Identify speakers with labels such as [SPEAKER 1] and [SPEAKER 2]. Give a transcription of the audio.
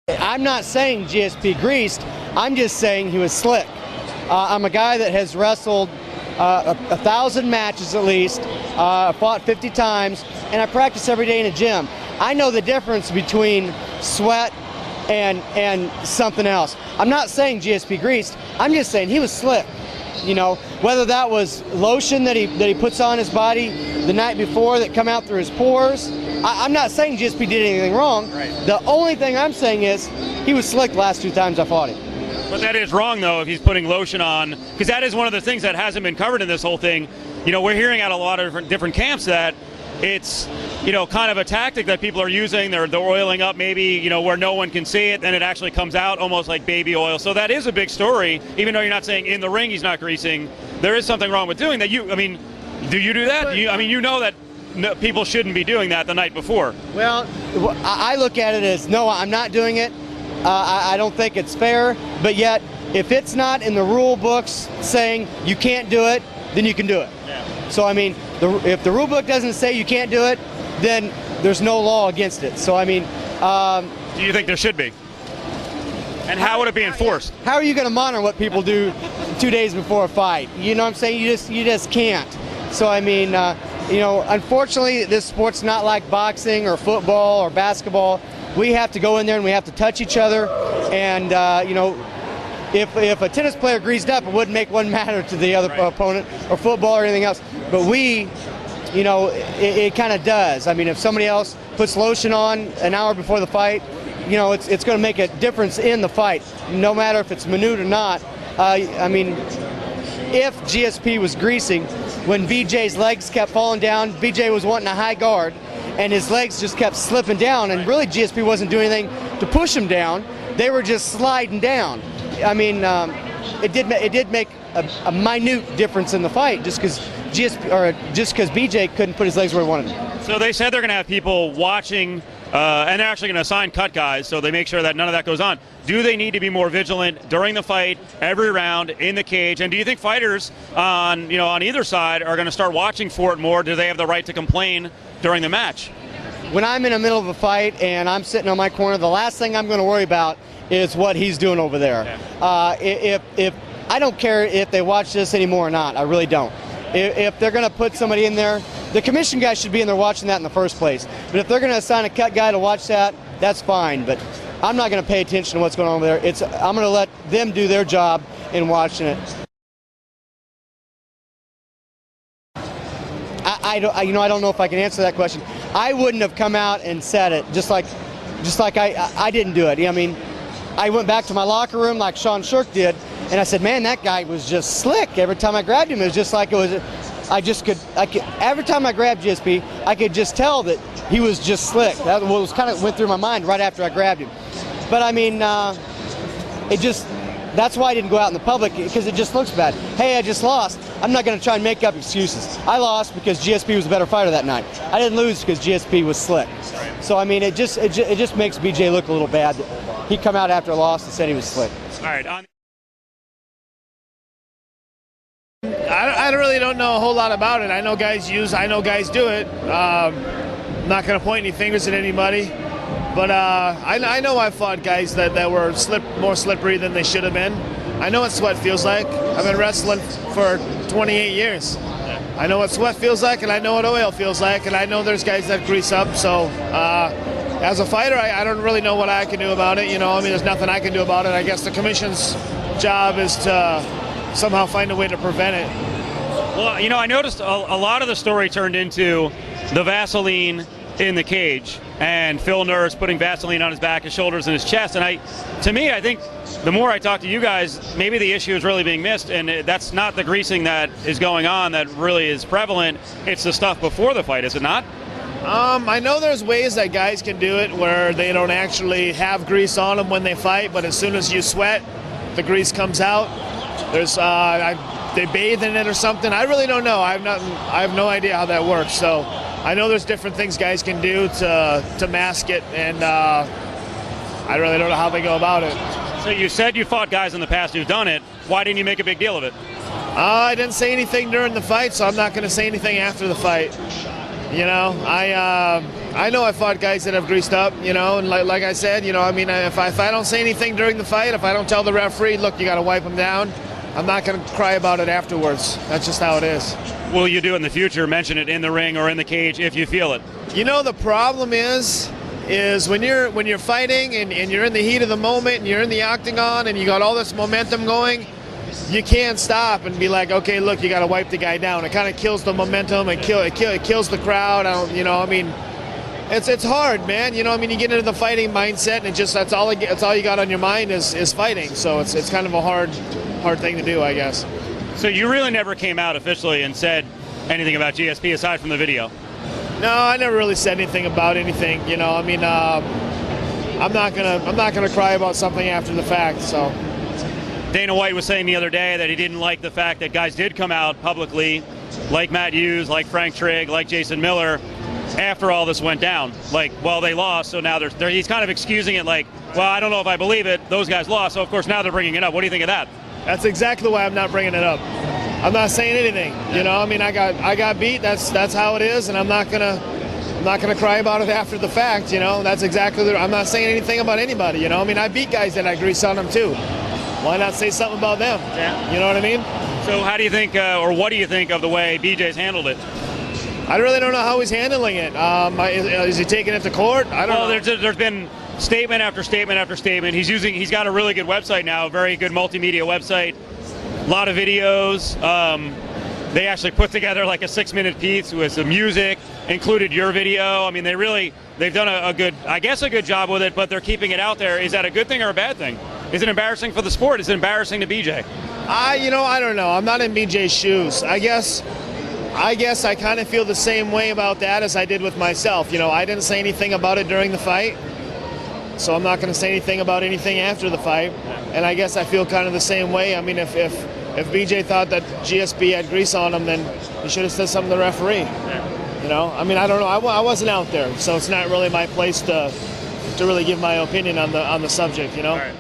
[SPEAKER 1] I'm not saying GSP greased. I'm just saying he was slick. I'm a guy that has wrestled 1,000 matches at least, fought 50 times, and I practice every day in a gym. I know the difference between sweat and something else. I'm not saying GSP greased. I'm just saying he was slick. You know, whether that was lotion that he puts on his body the night before that come out through his pores. I'm not saying GSP did anything wrong.
[SPEAKER 2] Right.
[SPEAKER 1] The only thing I'm saying is he was slick the last 2 times I fought him.
[SPEAKER 2] But that is wrong, though, if he's putting lotion on, because that is one of the things that hasn't been covered in this whole thing. You know, we're hearing out a lot of different camps that it's, you know, kind of a tactic that people are using. They're oiling up maybe, you know, where no one can see it, then it actually comes out almost like baby oil. So that is a big story, even though you're not saying in the ring he's not greasing. There is something wrong with doing that. I mean, do you do that? You know that people shouldn't be doing that the night before.
[SPEAKER 1] Well, I look at it as, no, I'm not doing it. I don't think it's fair, but yet if it's not in the rule books saying you can't do it, then you can do it.
[SPEAKER 2] Yeah.
[SPEAKER 1] So I mean, if the rule book doesn't say you can't do it, then there's no law against it. So I mean,
[SPEAKER 2] do you think there should be? And how would it be enforced?
[SPEAKER 1] How are you going to monitor what people do 2 days before a fight? You know what I'm saying? You just can't. So I mean, you know, unfortunately, this sport's not like boxing or football or basketball. We have to go in there and we have to touch each other. And you know, if a tennis player greased up, it wouldn't make one matter to the other opponent, or football or anything else. But we, you know, it kind of does. I mean, if somebody else puts lotion on an hour before the fight, you know, it's going to make a difference in the fight, no matter if it's minute or not. I mean, if GSP was greasing, when BJ's legs kept falling down, BJ was wanting a high guard, and his legs just kept slipping down, and really GSP wasn't doing anything to push him down. They were just sliding down. I mean, it did make a minute difference in the fight, just because BJ couldn't put his legs where he wanted them.
[SPEAKER 2] So they said they're going to have people watching, and they're actually going to assign cut guys, so they make sure that none of that goes on. Do they need to be more vigilant during the fight, every round, in the cage? And do you think fighters on either side are going to start watching for it more? Do they have the right to complain during the match?
[SPEAKER 1] When I'm in the middle of a fight and I'm sitting on my corner, the last thing I'm going to worry about is what he's doing over there. Yeah. If I don't care if they watch this anymore or not, I really don't. If they're going to put somebody in there, the commission guy should be in there watching that in the first place. But if they're going to assign a cut guy to watch that, that's fine. But I'm not going to pay attention to what's going on over there. I'm going to let them do their job in watching it. I don't know if I can answer that question. I wouldn't have come out and said it, just like I didn't do it. I mean, I went back to my locker room like Sherk did, and I said, man, that guy was just slick. Every time I grabbed him, it was just like it was. I could. Every time I grabbed GSP, I could just tell that he was just slick. That was kind of went through my mind right after I grabbed him. But I mean, that's why I didn't go out in the public, because it just looks bad. Hey, I just lost. I'm not going to try and make up excuses. I lost because GSP was a better fighter that night. I didn't lose because GSP was slick. So I mean, it just makes BJ look a little bad. He come out after a loss and said he was slick.
[SPEAKER 2] All right.
[SPEAKER 3] I really don't know a whole lot about it. I know guys do it. I'm not going to point any fingers at anybody. But I know I've fought guys that were more slippery than they should have been. I know what sweat feels like. I've been wrestling for 28 years. I know what sweat feels like, and I know what oil feels like, and I know there's guys that grease up. So as a fighter, I don't really know what I can do about it. You know, I mean, there's nothing I can do about it. I guess the commission's job is to somehow find a way to prevent it.
[SPEAKER 2] Well, you know, I noticed a lot of the story turned into the Vaseline in the cage, and Phil Nurse putting Vaseline on his back, his shoulders, and his chest. And to me, I think the more I talk to you guys, maybe the issue is really being missed, and that's not the greasing that is going on that really is prevalent. It's the stuff before the fight, is it not?
[SPEAKER 3] I know there's ways that guys can do it where they don't actually have grease on them when they fight, but as soon as you sweat, the grease comes out. There's they bathe in it or something. I really don't know. I have no idea how that works. So I know there's different things guys can do to mask it, and I really don't know how they go about it.
[SPEAKER 2] So you said you fought guys in the past who've done it. Why didn't you make a big deal of it?
[SPEAKER 3] I didn't say anything during the fight, so I'm not going to say anything after the fight. You know, I know I fought guys that have greased up, you know, and like I said, you know, I mean, if I don't say anything during the fight, if I don't tell the referee, look, you got to wipe him down, I'm not going to cry about it afterwards. That's just how it is.
[SPEAKER 2] Will you do in the future, mention it in the ring or in the cage if you feel it?
[SPEAKER 3] You know, the problem is when you're fighting and you're in the heat of the moment and you're in the octagon and you got all this momentum going, you can't stop and be like, okay, look, you got to wipe the guy down. It kind of kills the momentum and it kills the crowd. It's hard, man. You know, I mean, you get into the fighting mindset and that's all you got on your mind is fighting. So it's kind of a hard thing to do, I guess.
[SPEAKER 2] So you really never came out officially and said anything about GSP aside from the video?
[SPEAKER 3] No, I never really said anything about anything. You know, I mean, I'm not gonna cry about something after the fact. So.
[SPEAKER 2] Dana White was saying the other day that he didn't like the fact that guys did come out publicly, like Matt Hughes, like Frank Trigg, like Jason Miller, after all this went down. Like, well, they lost, so now he's kind of excusing it like, well, I don't know if I believe it. Those guys lost, so of course now they're bringing it up. What do you think of that?
[SPEAKER 3] That's exactly why I'm not bringing it up. I'm not saying anything. You know, I mean, I got beat. That's how it is, and I'm not gonna cry about it after the fact. You know, that's exactly. I'm not saying anything about anybody. You know, I mean, I beat guys that I grease on them too. Why not say something about them?
[SPEAKER 2] Yeah.
[SPEAKER 3] You know what I mean?
[SPEAKER 2] So how do you think, or what do you think of the way BJ's handled it?
[SPEAKER 3] I really don't know how he's handling it. Is he taking it to court? I don't know.
[SPEAKER 2] Well, there's been statement after statement after statement. He's got a really good website now, a very good multimedia website. A lot of videos. They actually put together like a 6-minute piece with some music, included your video. I mean, they've done a good job with it, but they're keeping it out there. Is that a good thing or a bad thing? Is it embarrassing for the sport? Is it embarrassing to BJ?
[SPEAKER 3] I don't know. I'm not in BJ's shoes. I guess I kind of feel the same way about that as I did with myself. You know, I didn't say anything about it during the fight, so I'm not going to say anything about anything after the fight. And I guess I feel kind of the same way. I mean, if BJ thought that GSP had grease on him, then he should have said something to the referee. Yeah. You know, I mean, I don't know. I wasn't out there, so it's not really my place to really give my opinion on the subject. You know.